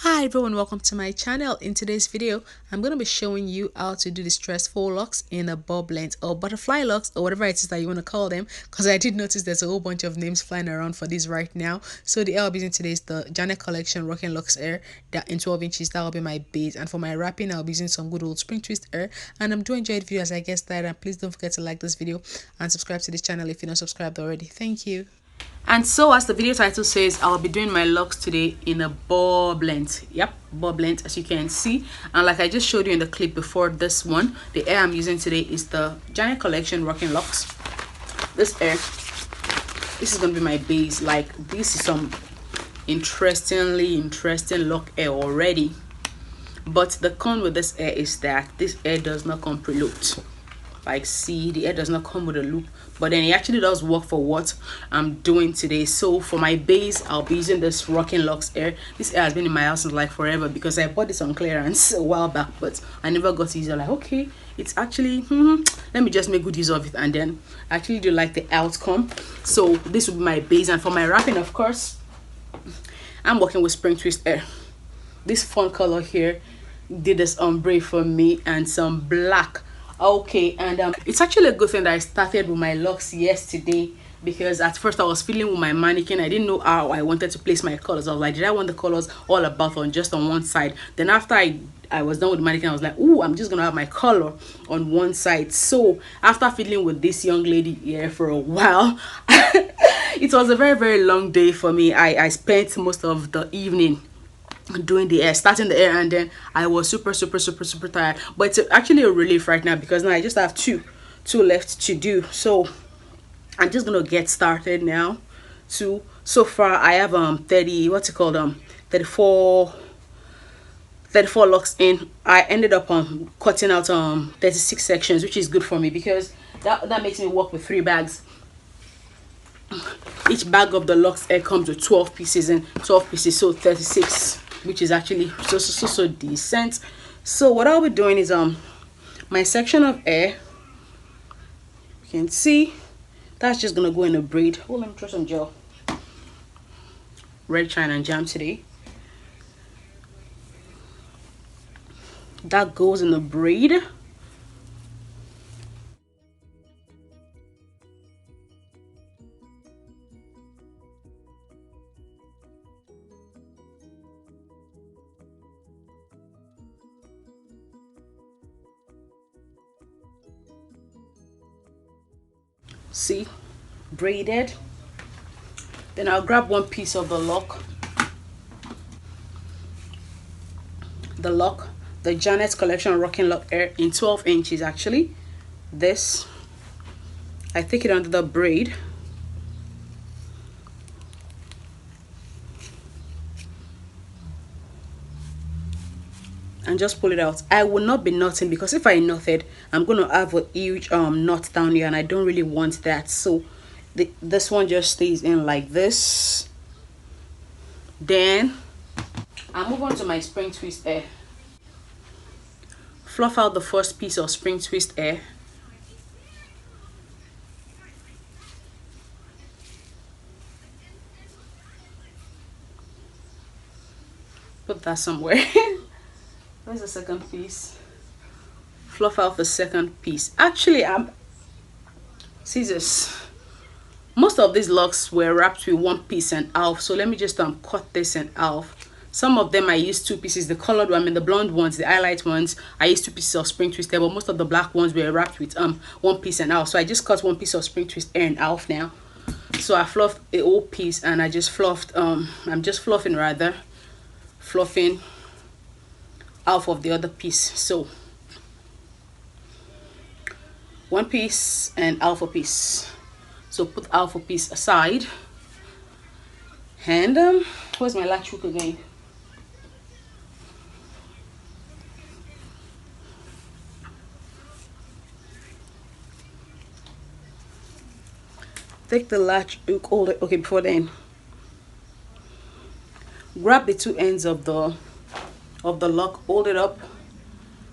Hi everyone, welcome to my channel. In today's video, I'm going to be showing you how to do the stress faux locks in a bob length or butterfly locks or whatever it is that you want to call them, because I did notice there's a whole bunch of names flying around for this right now. So the hair I'll be using today is the Janet Collection Rocking Locks hair that in 12 inches. That will be my base, and for my wrapping I'll be using some good old spring twist hair. And I'm doing enjoy the video as I get started, and please don't forget to like this video and subscribe to this channel if you're not subscribed already. Thank you. And so, as the video title says, I'll be doing my locks today in a bob length. Yep, bob length, as you can see. And like I just showed you in the clip before this one, the hair I'm using today is the Janet Collection Rocking Locks. This hair, this is gonna be my base. Like, this is some interesting lock hair already. But the con with this hair is that this hair does not come prelooped. Like, see, the hair does not come with a loop, but then it actually does work for what I'm doing today. So for my base, I'll be using this Rocking Locks hair. This hair has been in my house since like forever, because I bought this on clearance a while back, but I never got to use it. Like, okay, it's actually let me just make good use of it, and then I actually do like the outcome. So this will be my base, and for my wrapping, of course, I'm working with spring twist hair. This fun color here did this ombre for me, and some black. Okay, and it's actually a good thing that I started with my locks yesterday, because at first I was feeling with my mannequin. I didn't know how I wanted to place my colors. I was like, did I want the colors all about on just on one side? Then after I was done with the mannequin, I was like, oh, I'm just gonna have my color on one side. So after fiddling with this young lady here for a while, it was a very long day for me. I spent most of the evening doing the hair, starting the hair, and then I was super tired. But it's actually a relief right now, because now I just have two left to do. So I'm just gonna get started now. So far I have 30, what's it called, 34 locks in. I ended up cutting out 36 sections, which is good for me, because that makes me work with 3 bags. Each bag of the locks hair comes with 12 pieces, and 12 pieces, so 36, which is actually so decent. So what I'll be doing is my section of hair, you can see that's just gonna go in a braid. Oh, let me try some gel. Red China and Jam today. That goes in a braid. See, braided. Then I'll grab one piece of the lock, the Janet's Collection Rocking Lock hair in 12 inches. Actually, this, I take it under the braid, and just pull it out. I will not be knotting, because if I knot it, I'm gonna have a huge knot down here, and I don't really want that. So this one just stays in like this. Then I move on to my spring twist hair. Fluff out the first piece of spring twist hair. Put that somewhere. Where's the second piece? Fluff out the second piece. Actually, scissors. Most of these locks were wrapped with 1 piece and half, so let me just cut this in half. Some of them I used 2 pieces. The colored one, I mean the blonde ones, the highlight ones, I used 2 pieces of spring twist hair, but most of the black ones were wrapped with 1 piece and half. So I just cut 1 piece of spring twist hair in half now. So I fluffed a whole piece, and I just fluffed I'm just fluffing half of the other piece. So 1 piece and half a piece. So put half a piece aside, and where's my latch hook again? Take the latch hook, hold it. Okay, before then, grab the 2 ends of the lock, hold it up.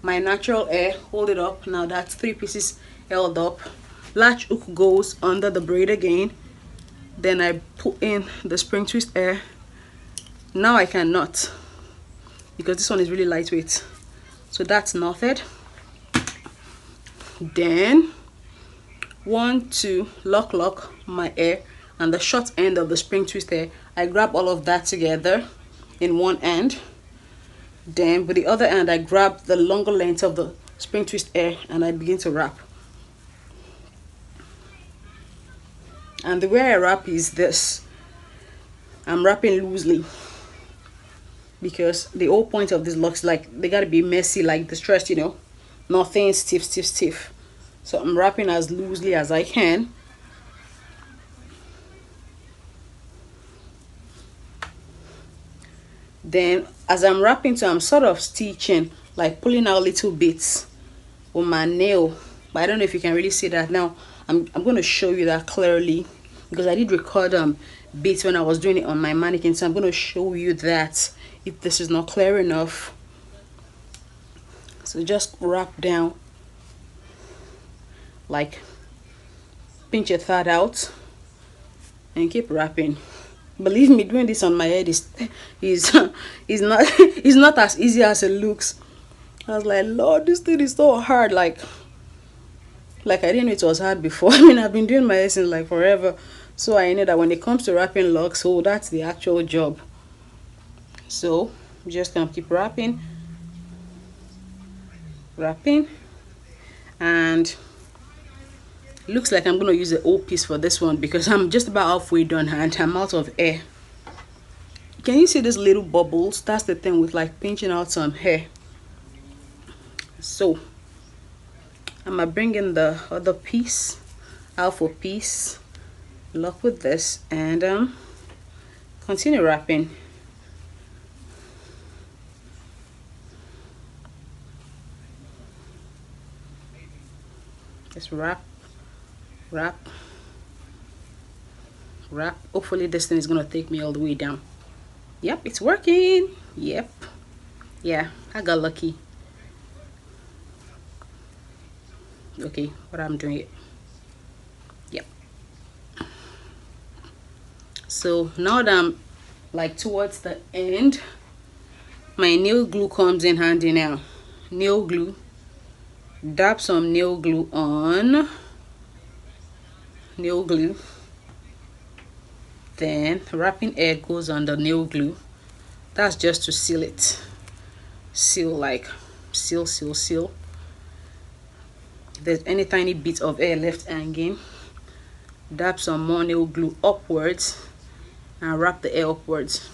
My natural hair, hold it up. Now that's 3 pieces held up. Latch hook goes under the braid again. Then I put in the spring twist hair. Now I can knot. because this one is really lightweight. So that's knotted. Then want to lock my hair, and the short end of the spring twist hair, I grab all of that together in one end. Then with the other end, I grab the longer length of the spring twist hair and I begin to wrap. And the way I wrap is this: I'm wrapping loosely, because the whole point of these locks, like, they gotta be messy, like distressed, you know, nothing stiff. So I'm wrapping as loosely as I can. Then as I'm wrapping, so I'm sort of stitching, like pulling out little bits with my nail, but I don't know if you can really see that. Now I'm going to show you that clearly, because I did record bits when I was doing it on my mannequin, so I'm going to show you that if this is not clear enough. So just wrap down, like pinch your thread out and keep wrapping. Believe me, doing this on my head is not is not as easy as it looks. I was like, Lord, this thing is so hard. Like I didn't know it was hard before. I mean, I've been doing my hair since like forever, so I know that when it comes to wrapping locks, oh, that's the actual job. So just gonna keep wrapping, and looks like I'm gonna use the whole piece for this one, because I'm just about halfway done and I'm out of hair. Can you see these little bubbles? That's the thing with like pinching out some hair. So I'm gonna bring in the other piece, alpha piece, lock with this, and continue wrapping. Just wrap. Hopefully this thing is gonna take me all the way down. Yep, it's working. Yep. Yeah, I got lucky. Okay, what I'm doing it. Yep. So now that I'm like towards the end, my nail glue comes in handy now. Nail glue. Dab some nail glue on. Nail glue. Then wrapping air goes on the nail glue. That's just to seal it. Seal, like seal. If there's any tiny bit of air left hanging, dab some more nail glue upwards and wrap the air upwards.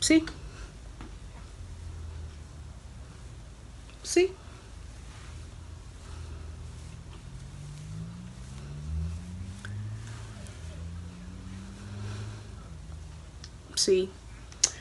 See? See? See?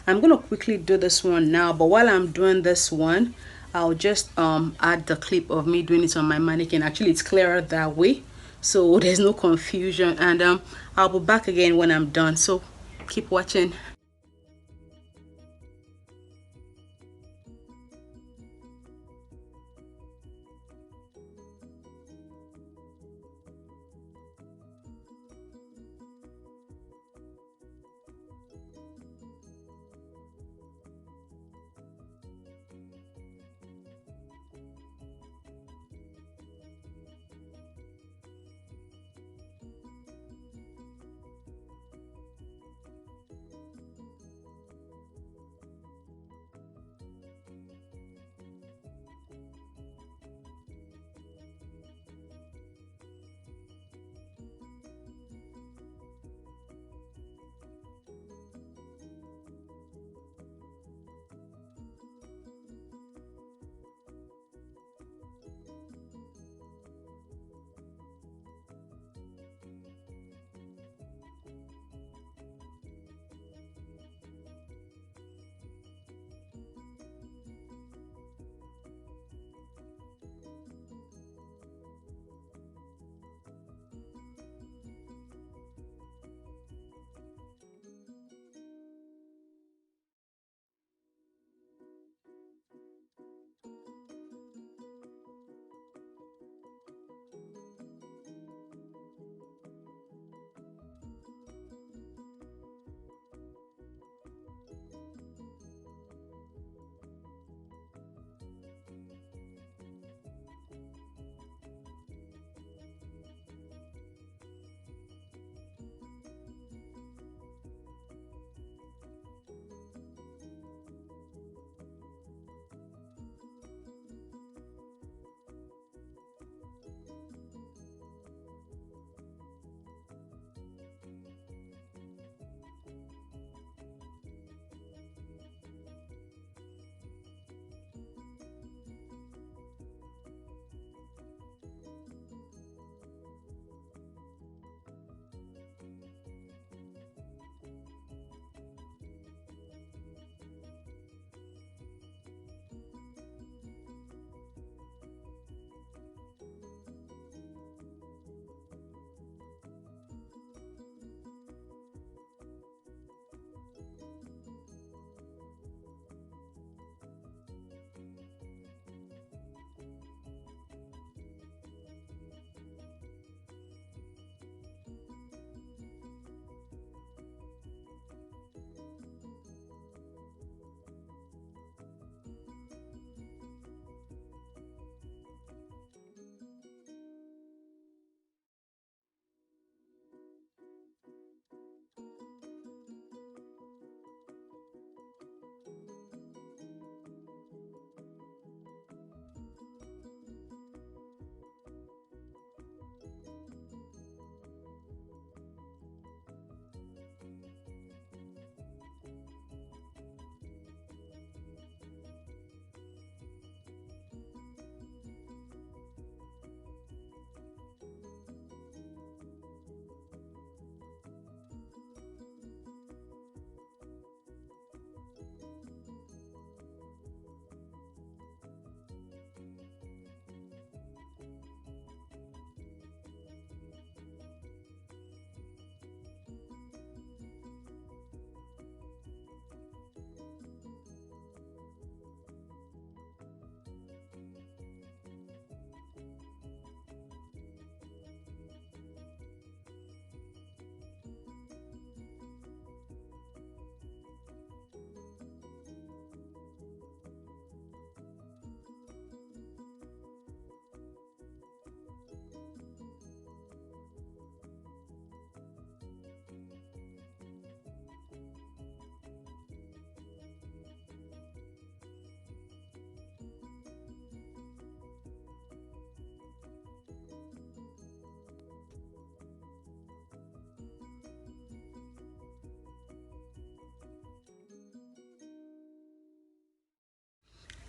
I'm gonna quickly do this one now, but while I'm doing this one, I'll just add the clip of me doing it on my mannequin. Actually, it's clearer that way, so there's no confusion, and I'll be back again when I'm done, so keep watching.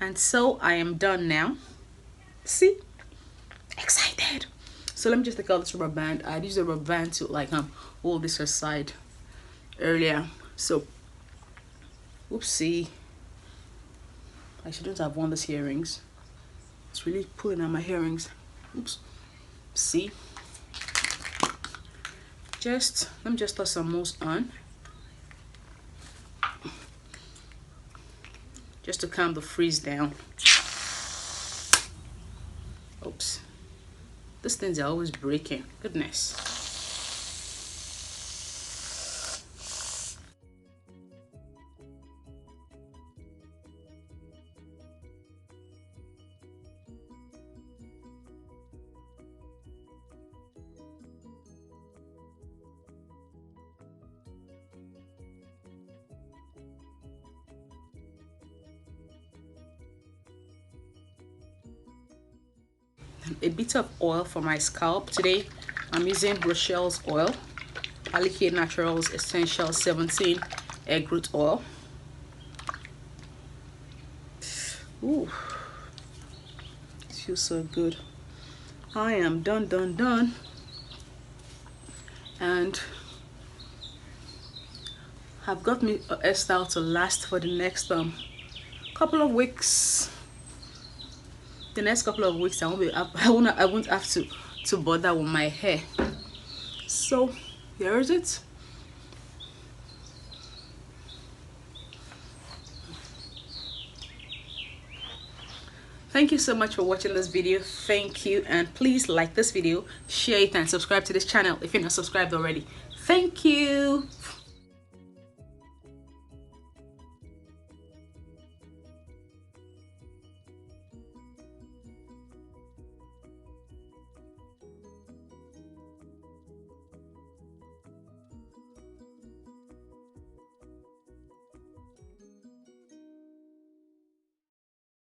And so I am done now. See, excited. So let me just take out this rubber band. I used a rubber band to like hold this aside earlier. So oopsie, I shouldn't have worn these earrings. It's really pulling out my earrings. Oops. See, let me just toss some mousse on, just to calm the frizz down. Oops, these things are always breaking. Goodness. A bit of oil for my scalp today. I'm using Rochelle's oil, Alicate Naturals Essential 17 egg root oil. Ooh, it feels so good. I am done, and I've got me a hairstyle to last for the next couple of weeks. The next couple of weeks I won't have to bother with my hair. So here is it. Thank you so much for watching this video. Thank you, and please like this video, share it, and subscribe to this channel if you're not subscribed already. Thank you.